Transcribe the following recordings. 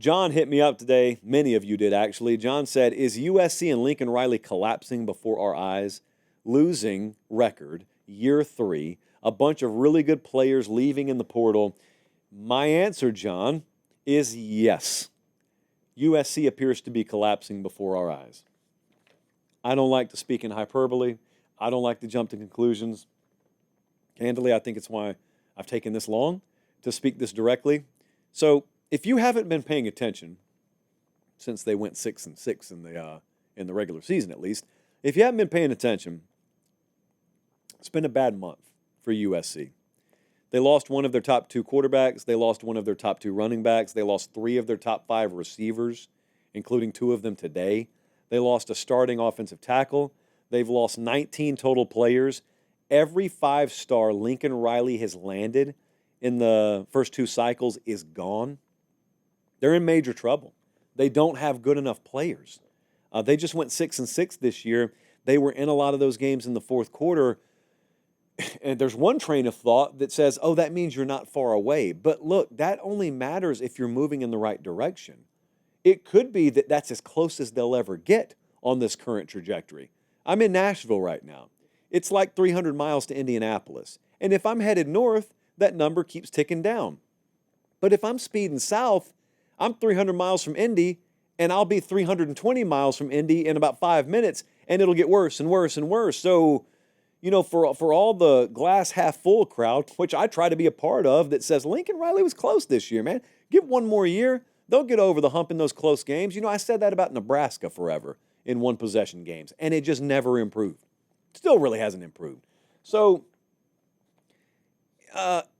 John hit me up today. Many of you did, actually. John said, is USC and Lincoln Riley collapsing before our eyes? Losing record, year 3, a bunch of really good players leaving in the portal. My answer, John, is yes. USC appears to be collapsing before our eyes. I don't like to speak in hyperbole. I don't like to jump to conclusions. Candidly, I think it's why I've taken this long to speak this directly. So if you haven't been paying attention since they went 6-6 in the regular season, at least, if you haven't been paying attention, it's been a bad month for USC. They lost one of their top 2 quarterbacks. They lost one of their top 2 running backs. They lost 3 of their top 5 receivers, including 2 of them today. They lost a starting offensive tackle. They've lost 19 total players. Every 5-star Lincoln Riley has landed in the first 2 cycles is gone. They're in major trouble. They don't have good enough players. They just went 6-6 this year. They were in a lot of those games in the fourth quarter. And there's one train of thought that says, oh, that means you're not far away. But look, that only matters if you're moving in the right direction. It could be that that's as close as they'll ever get on this current trajectory. I'm in Nashville right now. It's like 300 miles to Indianapolis. And if I'm headed north, that number keeps ticking down. But if I'm speeding south, I'm 300 miles from Indy, and I'll be 320 miles from Indy in about 5 minutes, and it'll get worse and worse and worse. So, you know, for all the glass half full crowd, which I try to be a part of, that says Lincoln Riley was close this year, man. Give one more year. They'll get over the hump in those close games. You know, I said that about Nebraska forever in one-possession games, and it just never improved. Still really hasn't improved. So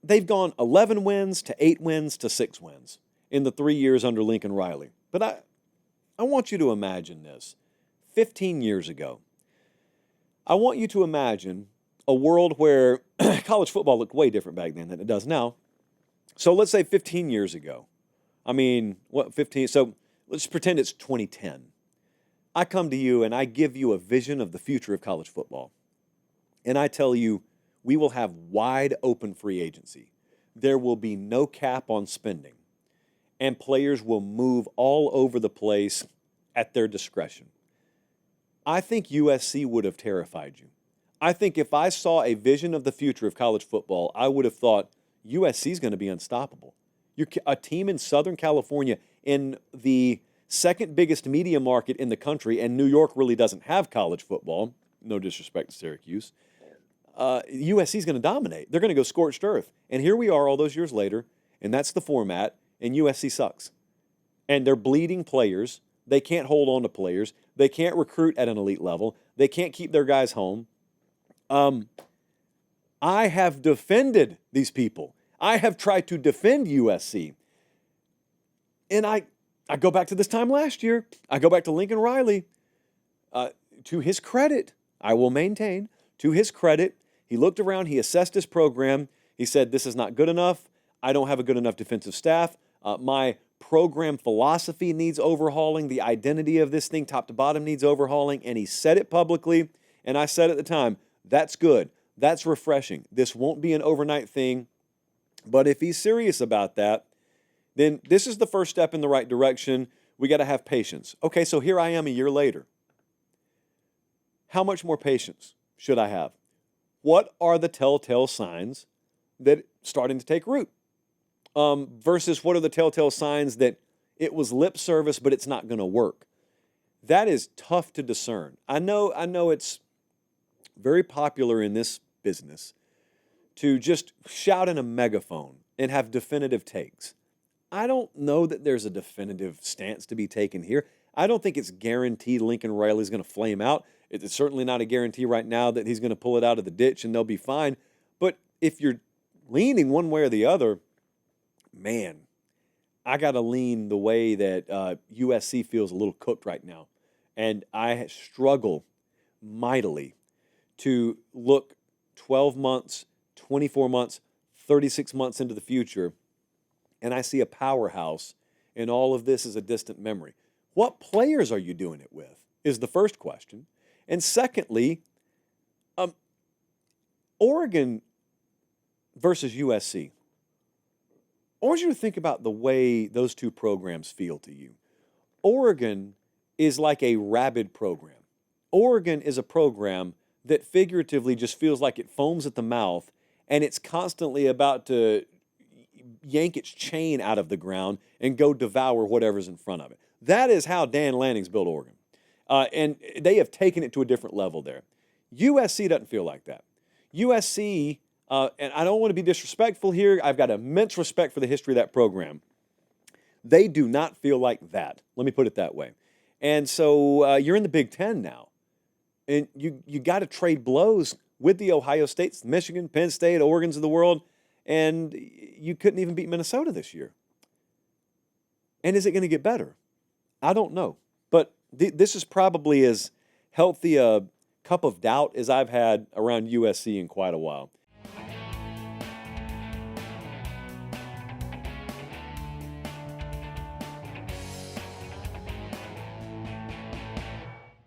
they've gone 11 wins to 8 wins to 6 wins in the 3 years under Lincoln Riley. But I want you to imagine this. 15 years ago, I want you to imagine a world where college football looked way different back then than it does now. So let's say 15 years ago. I mean, what, 15? So let's pretend it's 2010. I come to you and I give you a vision of the future of college football. And I tell you, we will have wide open free agency. There will be no cap on spending. And players will move all over the place at their discretion. I think USC would have terrified you. I think if I saw a vision of the future of college football, I would have thought USC is going to be unstoppable. You're a team in Southern California in the second biggest media market in the country, and New York really doesn't have college football. No disrespect to Syracuse. USC is going to dominate. They're going to go scorched earth. And here we are all those years later, and that's the format, and USC sucks. And they're bleeding players. They can't hold on to players. They can't recruit at an elite level. They can't keep their guys home. I have defended these people. I have tried to defend USC. And I go back to this time last year. I go back to Lincoln Riley. To his credit, I will maintain, to his credit, he looked around, he assessed his program. He said, this is not good enough. I don't have a good enough defensive staff. My program philosophy needs overhauling. The identity of this thing, top to bottom, needs overhauling. And he said it publicly. And I said at the time, that's good. That's refreshing. This won't be an overnight thing. But if he's serious about that, then this is the first step in the right direction. We got to have patience. Okay, so here I am a year later. How much more patience should I have? What are the telltale signs that it's starting to take root? Versus what are the telltale signs that it was lip service, but it's not going to work? That is tough to discern. I know it's very popular in this business to just shout in a megaphone and have definitive takes. I don't know that there's a definitive stance to be taken here. I don't think it's guaranteed Lincoln Riley's going to flame out. It's certainly not a guarantee right now that he's going to pull it out of the ditch and they'll be fine. But if you're leaning one way or the other, man, I got to lean the way that USC feels a little cooked right now. And I struggle mightily to look 12 months, 24 months, 36 months into the future, and I see a powerhouse, and all of this is a distant memory. What players are you doing it with is the first question. And secondly, Oregon versus USC. I want you to think about the way those two programs feel to you. Oregon is like a rabid program. Oregon is a program that figuratively just feels like it foams at the mouth and it's constantly about to yank its chain out of the ground and go devour whatever's in front of it. That is how Dan Lanning's built Oregon. And they have taken it to a different level there. USC doesn't feel like that. USC, and I don't want to be disrespectful here, I've got immense respect for the history of that program. They do not feel like that. Let me put it that way. And so you're in the Big Ten now. And you got to trade blows with the Ohio States, Michigan, Penn State, Oregons of the world, and you couldn't even beat Minnesota this year. And is it going to get better? I don't know. But this is probably as healthy a cup of doubt as I've had around USC in quite a while.